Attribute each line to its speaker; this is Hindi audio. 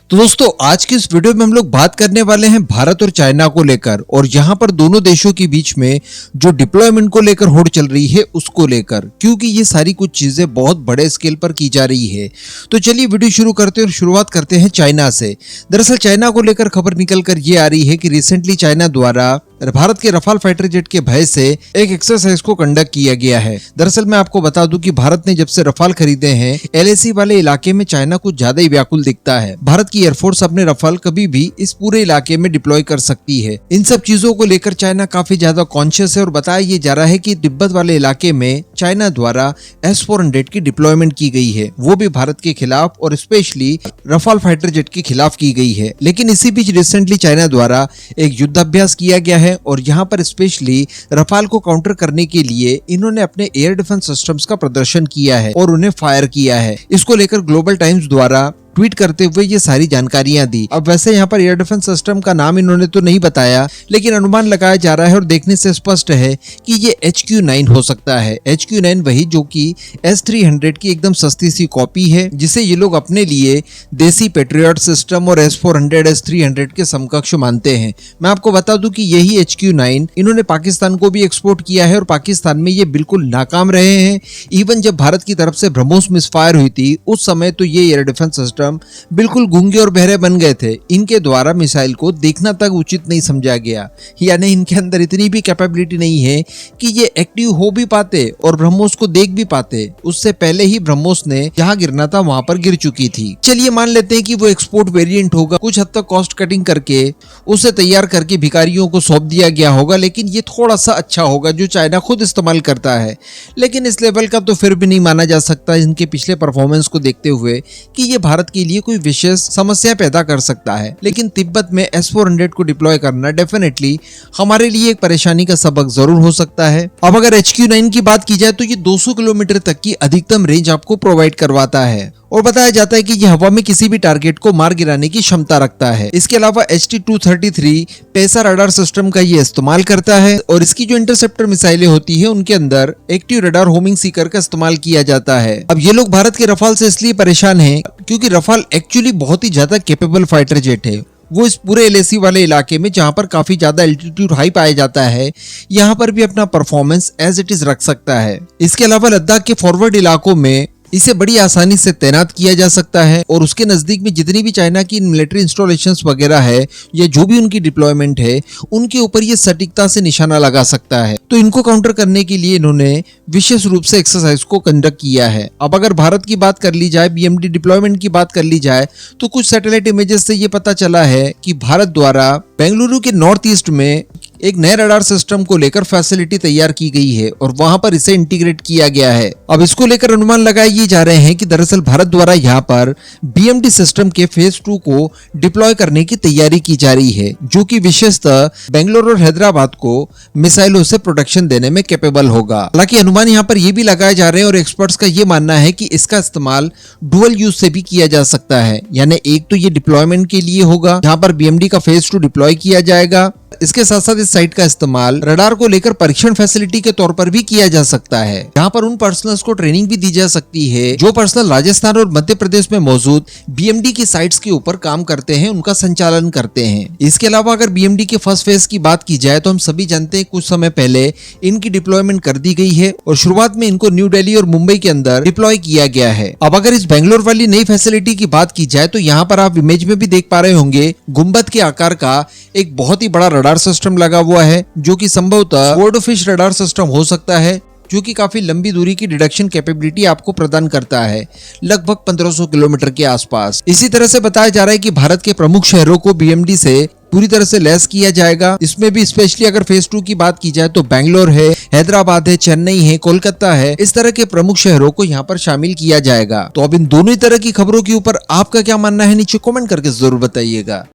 Speaker 1: तो दोस्तों आज की इस वीडियो में हम लोग बात करने वाले हैं भारत और चाइना को लेकर, और यहाँ पर दोनों देशों के बीच में जो डिप्लॉयमेंट को लेकर होड़ चल रही है उसको लेकर, क्योंकि ये सारी कुछ चीजें बहुत बड़े स्केल पर की जा रही है। तो चलिए वीडियो शुरू करते हैं और शुरुआत करते हैं चाइना से। दरअसल चाइना को लेकर खबर निकल कर ये आ रही है कि रिसेंटली चाइना द्वारा भारत के रफाल फाइटर जेट के भय से एक एक्सरसाइज को कंडक्ट किया गया है। दरअसल मैं आपको बता दूं कि भारत ने जब से रफाल खरीदे हैं, एलएसी वाले इलाके में चाइना कुछ ज्यादा ही व्याकुल दिखता है। भारत की एयरफोर्स अपने रफाल कभी भी इस पूरे इलाके में डिप्लॉय कर सकती है। इन सब चीजों को लेकर चाइना काफी ज्यादा कॉन्शियस है और बताया ये जा रहा है कि तिब्बत वाले इलाके में चाइना द्वारा S-400 की डिप्लॉयमेंट की गई है, वो भी भारत के खिलाफ और स्पेशली रफाल फाइटर जेट के खिलाफ की गई है। लेकिन इसी बीच रिसेंटली चाइना द्वारा एक युद्धाभ्यास किया गया है और यहाँ पर स्पेशली रफाल को काउंटर करने के लिए इन्होंने अपने एयर डिफेंस सिस्टम्स का प्रदर्शन किया है और उन्हें फायर किया है। इसको लेकर ग्लोबल टाइम्स द्वारा ट्वीट करते हुए ये सारी जानकारियां दी। अब वैसे यहाँ पर एयर डिफेंस सिस्टम का नाम इन्होंने तो नहीं बताया, लेकिन अनुमान लगाया जा रहा है और देखने से स्पष्ट है कि ये HQ-9 हो सकता है। HQ-9 वही जो कि S-300 की एकदम सस्ती सी कॉपी है, जिसे ये लोग अपने लिए देसी पेट्रियट सिस्टम और S-400 S-300 के समकक्ष मानते हैं। मैं आपको बता दूं कि यही HQ-9 इन्होंने पाकिस्तान को भी एक्सपोर्ट किया है और पाकिस्तान में ये बिल्कुल नाकाम रहे हैं। इवन जब भारत की तरफ से ब्रह्मोस मिसफायर हुई थी उस समय तो ये एयर डिफेंस सिस्टम बिल्कुल गूंगे और बहरे बन गए थे। इनके द्वारा मिसाइल को देखना तक उचित नहीं समझा गया, यानी इनके अंदर इतनी भी कैपेबिलिटी नहीं है कि ये एक्टिव हो भी पाते और ब्रह्मोस को देख भी पाते। उससे पहले ही ब्रह्मोस ने जहां गिरना था वहां पर गिर चुकी थी। चलिए मान लेते हैं कि वो एक्सपोर्ट वेरिएंट होगा, कुछ हद तक कॉस्ट कटिंग करके उसे तैयार करके भिखारियों को सौंप दिया गया होगा, लेकिन ये थोड़ा सा अच्छा होगा जो चाइना खुद इस्तेमाल करता है। लेकिन इस लेवल का तो फिर भी नहीं माना जा सकता इनके पिछले परफॉर्मेंस को देखते हुए कि ये भारत के लिए कोई विशेष समस्या पैदा कर सकता है। लेकिन तिब्बत में S-400 को डिप्लॉय करना डेफिनेटली हमारे लिए एक परेशानी का सबक जरूर हो सकता है। अब अगर HQ-9 की बात की जाए तो ये 200 किलोमीटर तक की अधिकतम रेंज आपको प्रोवाइड करवाता है और बताया जाता है कि ये हवा में किसी भी टारगेट को मार गिराने की क्षमता रखता है। इसके अलावा HT-233 पेसा रडार सिस्टम का ये इस्तेमाल करता है और इसकी जो इंटरसेप्टर मिसाइलें होती है उनके अंदर एक्टिव रडार होमिंग सीकर का इस्तेमाल किया जाता है। अब ये लोग भारत के रफाल से इसलिए परेशान हैं क्योंकि रफाल एक्चुअली बहुत ही ज्यादा कैपेबल फाइटर जेट है। वो इस पूरे एलएसी वाले इलाके में जहां पर काफी ज्यादा एल्टीट्यूड हाई पाया जाता है, यहाँ पर भी अपना परफॉर्मेंस एज इट इज रख सकता है। इसके अलावा लद्दाख के फॉरवर्ड इलाकों में इसे बड़ी आसानी से तैनात किया जा सकता है और उसके नजदीक में जितनी भी चाइना की मिलिट्री इंस्टॉलेशंस वगैरह है या जो भी उनकी डिप्लॉयमेंट है उनके ऊपर ये सटीकता से निशाना लगा सकता है। तो इनको काउंटर करने के लिए इन्होंने विशेष रूप से एक्सरसाइज को कंडक्ट किया है। अब अगर भारत की बात कर ली जाए, BMD डिप्लॉयमेंट की बात कर ली जाए, तो कुछ सैटेलाइट इमेजेस से ये पता चला है कि भारत द्वारा बेंगलुरु के नॉर्थ ईस्ट में एक नए रडार सिस्टम को लेकर फैसिलिटी तैयार की गई है और वहां पर इसे इंटीग्रेट किया गया है। अब इसको लेकर अनुमान लगाए ये जा रहे हैं कि दरअसल भारत द्वारा यहाँ पर BMD सिस्टम के फेज 2 को डिप्लॉय करने की तैयारी की जा रही है, जो कि विशेषतः बेंगलोर और हैदराबाद को मिसाइलों से प्रोटेक्शन देने में कैपेबल होगा। हालांकि अनुमान यहाँ पर ये भी लगाए जा रहे हैं और एक्सपर्ट्स का ये मानना है कि इसका इस्तेमाल डुअल यूज से भी किया जा सकता है, यानी एक तो ये डिप्लॉयमेंट के लिए होगा जहाँ पर BMD का फेज 2 डिप्लॉय किया जाएगा, इसके साथ साथ इस साइट का इस्तेमाल रडार को लेकर परीक्षण फैसिलिटी के तौर पर भी किया जा सकता है, जहां पर उन पर्सनल्स को ट्रेनिंग भी दी जा सकती है जो पर्सनल राजस्थान और मध्य प्रदेश में मौजूद BMD की साइट्स के ऊपर काम करते हैं, उनका संचालन करते हैं। इसके अलावा अगर BMD के फर्स्ट फेज की बात की जाए तो हम सभी जानते हैं कुछ समय पहले इनकी डिप्लॉयमेंट कर दी गई है और शुरुआत में इनको न्यू दिल्ली और मुंबई के अंदर डिप्लॉय किया गया है। अब अगर इस बेंगलोर वाली नई फैसिलिटी की बात की जाए तो यहाँ पर आप इमेज में भी देख पा रहे होंगे गुंबद के आकार का एक बहुत ही बड़ा रडार सिस्टम लगा हुआ है, जो कि संभवतः बोर्ड फिश रडार सिस्टम हो सकता है, जो कि काफी लंबी दूरी की डिटेक्शन कैपेबिलिटी आपको प्रदान करता है, लगभग 1500 किलोमीटर के आसपास। इसी तरह से बताया जा रहा है कि भारत के प्रमुख शहरों को BMD से पूरी तरह से लैस किया जाएगा। इसमें भी स्पेशली अगर फेज 2 की बात की जाए तो बेंगलोर है, हैदराबाद है, चेन्नई है, कोलकाता है, इस तरह के प्रमुख शहरों को यहाँ पर शामिल किया जाएगा। तो अब इन दोनों ही तरह की खबरों के ऊपर आपका क्या मानना है, नीचे कमेंट करके जरूर बताइएगा।